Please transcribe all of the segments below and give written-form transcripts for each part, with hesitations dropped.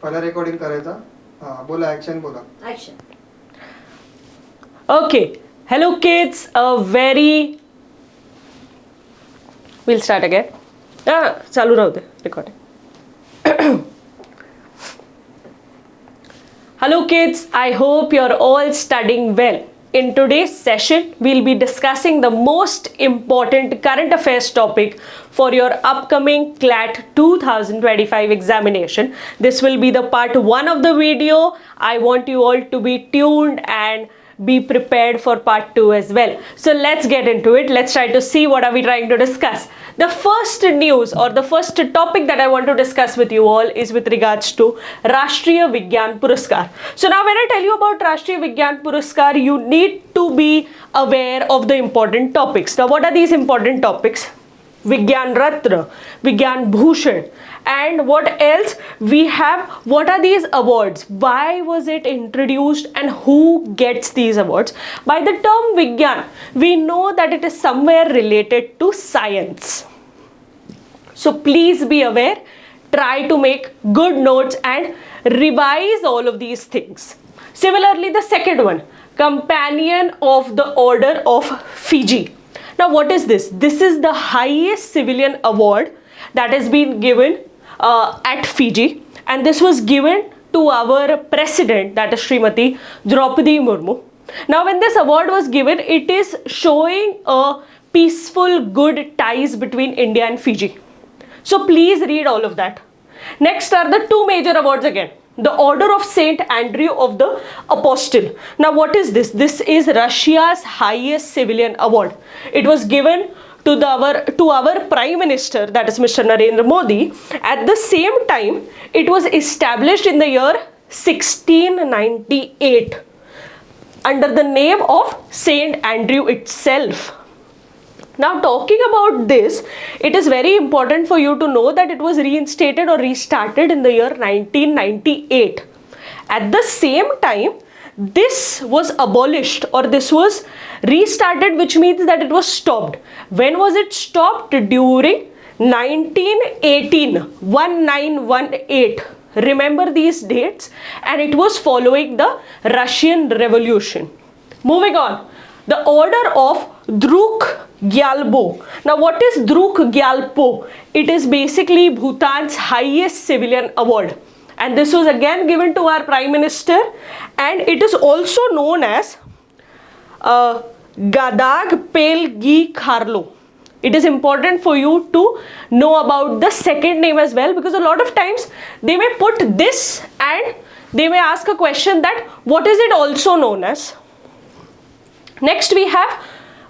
पहिला रेकॉर्डिंग करायचा. बोला, ऍक्शन बोला. Action. Okay. Hello kids. We'll start again. चालू राहू दे recording. Hello kids. I hope you're all studying well. In today's session, we'll be discussing the most important current affairs topic for your upcoming CLAT 2025 examination. This will be the part 1 of the video. I want you all to be tuned and be prepared for part 2 as well. So let's get into it. Let's try to see what are we trying to discuss. The first news or the first topic that I want to discuss with you all is with regards to Rashtriya Vigyan Puraskar. So now when I tell you about Rashtriya Vigyan Puraskar, you need to be aware of the important topics. Now what are these important topics? Vigyan Ratna, Vigyan Bhushan, and what else we have? What are these awards? Why was it introduced and who gets these awards? By the term Vigyan, we know that it is somewhere related to science. So please be aware, try to make good notes and revise all of these things. Similarly, the second one, Companion of the Order of Fiji. Now what is this? This is the highest civilian award that has been given at Fiji, and this was given to our president, that is Srimati Draupadi Murmu. Now when this award was given, it is showing a peaceful, good ties between India and Fiji. So please read all of that. Next are the two major awards again. The Order of Saint Andrew of the Apostle. Now what is this? This is Russia's highest civilian award. It was given to our Prime Minister, that is Mr. Narendra Modi. At the same time, it was established in the year 1698 under the name of Saint Andrew itself. Now talking about this, it is very important for you to know that it was reinstated or restarted in the year 1998. At the same time, this was abolished or this was restarted, which means that it was stopped. When was it stopped? During 1918, 1918. Remember these dates, and it was following the Russian Revolution. Moving on, the Order of Druk Gyalpo. Now what is Druk Gyalpo? It is basically Bhutan's highest civilian award, and this was again given to our Prime Minister, and it is also known as Gadag Pelgi Kharlo. It is important for you to know about the second name as well, because a lot of times they may put this and they may ask a question that what is it also known as. Next we have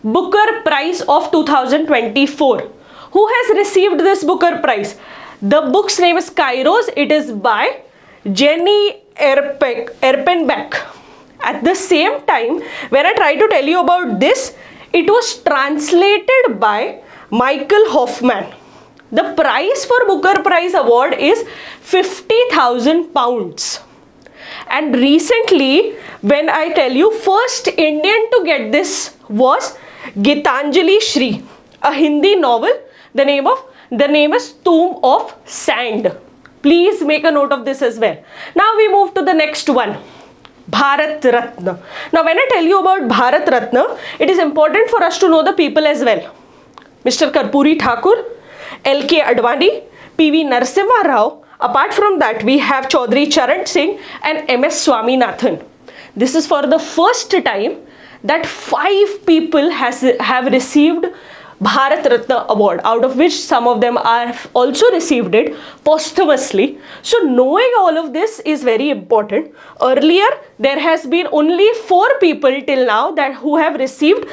Booker Prize of 2024. Who has received this Booker Prize? The book's name is Kairos. It is by Jenny Erpenbeck. At the same time, when I try to tell you about this, it was translated by Michael Hoffman. The price for Booker Prize award is £50,000. And recently, when I tell you, first Indian to get this was Gitanjali Shri, a Hindi novel. The name is Tomb of Sand. Please make a note of this as well. Now we move to the next one, Bharat Ratna. Now when I tell you about Bharat Ratna, it is important for us to know the people as well. Mr. Karpuri Thakur, L.K. Advani, P.V. Narasimha Rao. Apart from that, we have Chaudhary Charan Singh and M.S. Swaminathan. This is for the first time that 5 people have received Bharat Ratna award, out of which some of them are also received it posthumously. So knowing all of this is very important. Earlier, there has been only 4 people till now that who have received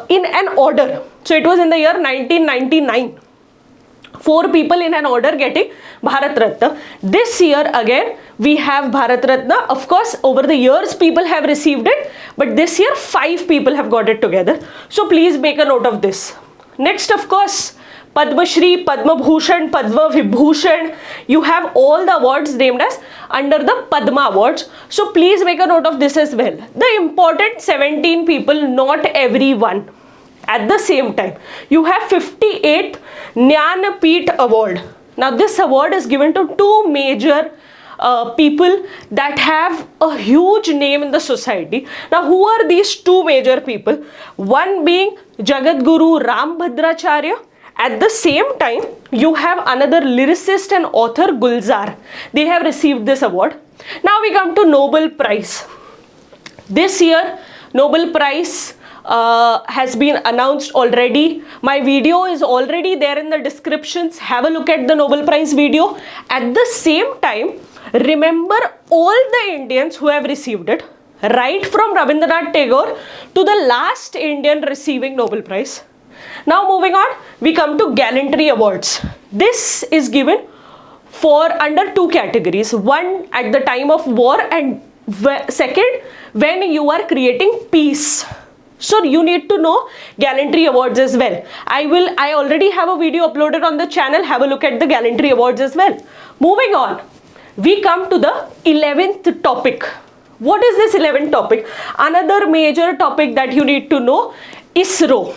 in an order. So it was in the year 1999. 4 people in an order getting Bharat Ratna. This year again we have Bharat Ratna. Of course, over the years people have received it, but this year 5 people have got it together. So please make a note of this. Next, of course, Padma Shri, Padma Bhushan, Padma Vibhushan. You have all the awards named as under the Padma Awards. So please make a note of this as well. The important 17 people, not everyone. At the same time, you have 58th Jnanpith Award. Now this award is given to 2 major people that have a huge name in the society. Now, who are these two major people? One being Jagat Guru Ram Bhadracharya. At the same time, you have another lyricist and author, Gulzar. They have received this award. Now we come to Nobel Prize. This year, Nobel Prize has been announced already. My video is already there in the descriptions. Have a look at the Nobel Prize video. At the same time, remember all the Indians who have received it, right from Rabindranath Tagore to the last Indian receiving Nobel Prize. Now moving on, we come to Gallantry Awards. This is given for under two categories. One, at the time of war, and second, when you are creating peace. So you need to know Gallantry Awards as well. I already have a video uploaded on the channel. Have a look at the Gallantry Awards as well. Moving on, we come to the 11th topic. What is this 11th topic? Another major topic that you need to know, ISRO.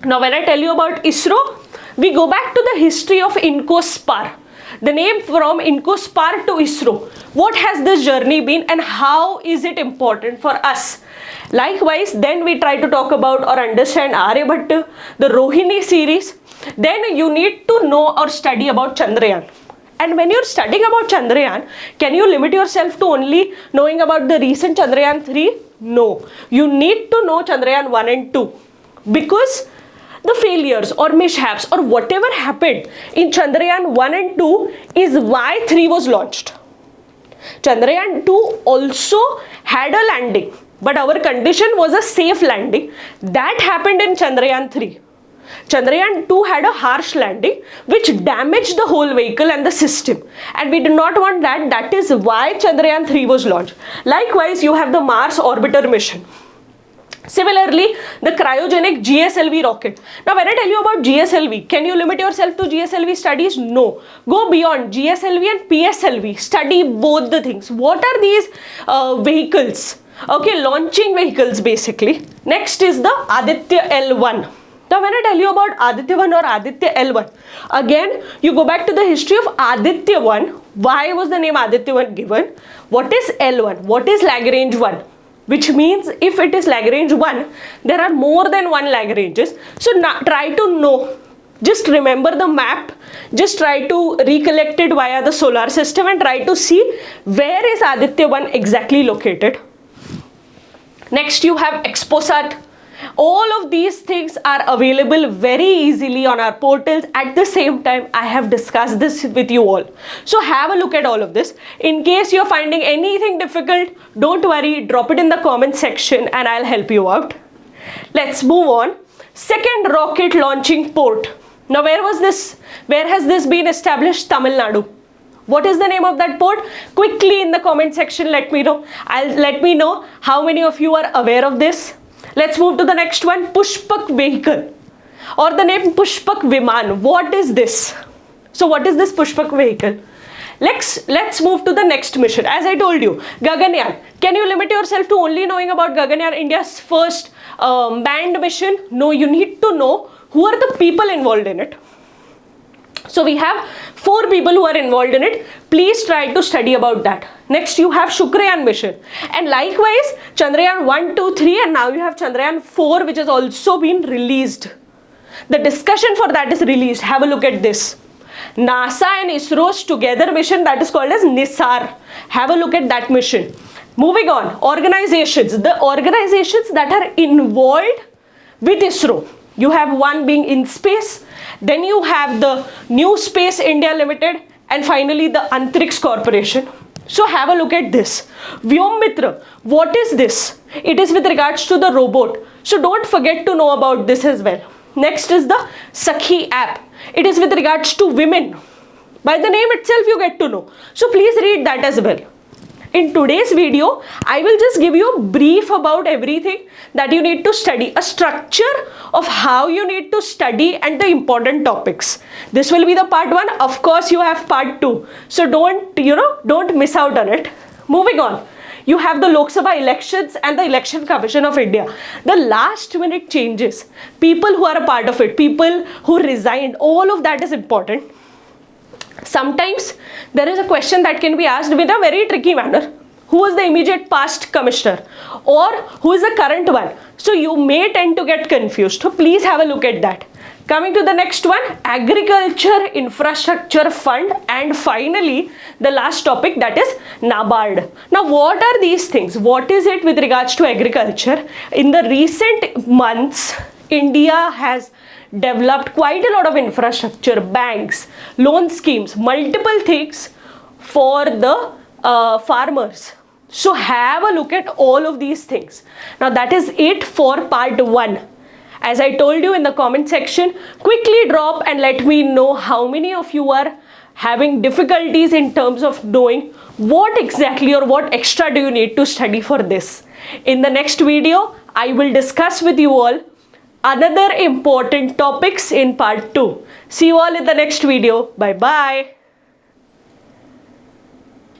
Now when I tell you about ISRO, we go back to the history of INCOSPAR. The name from INCOSPAR to ISRO. What has this journey been and how is it important for us? Likewise, then we try to talk about or understand Aryabhatta, the Rohini series. Then you need to know or study about Chandrayaan. And when you're studying about Chandrayaan, can you limit yourself to only knowing about the recent Chandrayaan 3? No. You need to know Chandrayaan 1 and 2. Because the failures or mishaps or whatever happened in Chandrayaan 1 and 2 is why 3 was launched. Chandrayaan 2 also had a landing, but our condition was a safe landing. That happened in Chandrayaan 3. Chandrayaan 2 had a harsh landing which damaged the whole vehicle and the system, and we did not want that. That is why Chandrayaan 3 was launched. Likewise, you have the Mars orbiter mission. Similarly, the cryogenic GSLV rocket. Now when I tell you about GSLV, can you limit yourself to GSLV studies? No. Go beyond GSLV and PSLV. Study both the things. What are these vehicles? Okay, launching vehicles basically. Next is the Aditya L1. Now when I tell you about Aditya 1 or Aditya L1, again you go back to the history of Aditya 1. Why was the name Aditya 1 given? What is L1? What is Lagrange 1? Which means if it is Lagrange 1, there are more than one Lagranges. So now try to know, just remember the map, just try to recollect it via the solar system and try to see where is Aditya 1 exactly located. Next you have Exposat. All of these things are available very easily on our portals. At the same time, I have discussed this with you all. So have a look at all of this. In case you're finding anything difficult, don't worry, drop it in the comment section and I'll help you out. Let's move on. Second rocket launching port. Now where has this been established? Tamil Nadu. What is the name of that port? Quickly in the comment section, let me know. Let me know how many of you are aware of this. Let's move to the next one, Pushpak vehicle or the name Pushpak Viman. What is this? So what is this Pushpak vehicle? Let's move to the next mission. As I told you, Gaganyaan. Can you limit yourself to only knowing about Gaganyaan, India's first manned mission? No, you need to know who are the people involved in it. So we have 4 people who are involved in it. Please try to study about that. Next you have Shukrayaan mission. And likewise, Chandrayaan 1, 2, 3 and now you have Chandrayaan 4 which has also been released. The discussion for that is released. Have a look at this. NASA and ISRO's together mission that is called as NISAR. Have a look at that mission. Moving on, organizations. The organizations that are involved with ISRO. You have one being InSpace. Then you have the New Space India Limited and finally the Antrix Corporation. So have a look at this. Vyomitra, what is this? It is with regards to the robot. So don't forget to know about this as well. Next is the Sakhi app. It is with regards to women. By the name itself you get to know. So please read that as well. In today's video, I will just give you a brief about everything that you need to study, a structure of how you need to study and the important topics. This will be the part 1. Of course, you have part 2. So don't miss out on it. Moving on, you have the Lok Sabha elections and the Election Commission of India. The last minute changes, people who are a part of it, people who resigned, all of that is important. Sometimes there is a question that can be asked with a very tricky manner. Who is the immediate past commissioner or who is the current one? So you may tend to get confused. So please have a look at that. Coming to the next one, Agriculture Infrastructure Fund, and finally the last topic, that is NABARD. Now what are these things? What is it with regards to agriculture? In the recent months, India has developed quite a lot of infrastructure, banks, loan schemes, multiple things for the farmers. So have a look at all of these things. Now that is it for part 1. As I told you in the comment section, quickly drop and let me know how many of you are having difficulties in terms of knowing what exactly or what extra do you need to study for this. In the next video, I will discuss with you all another important topics in part 2. See you all in the next video. Bye bye.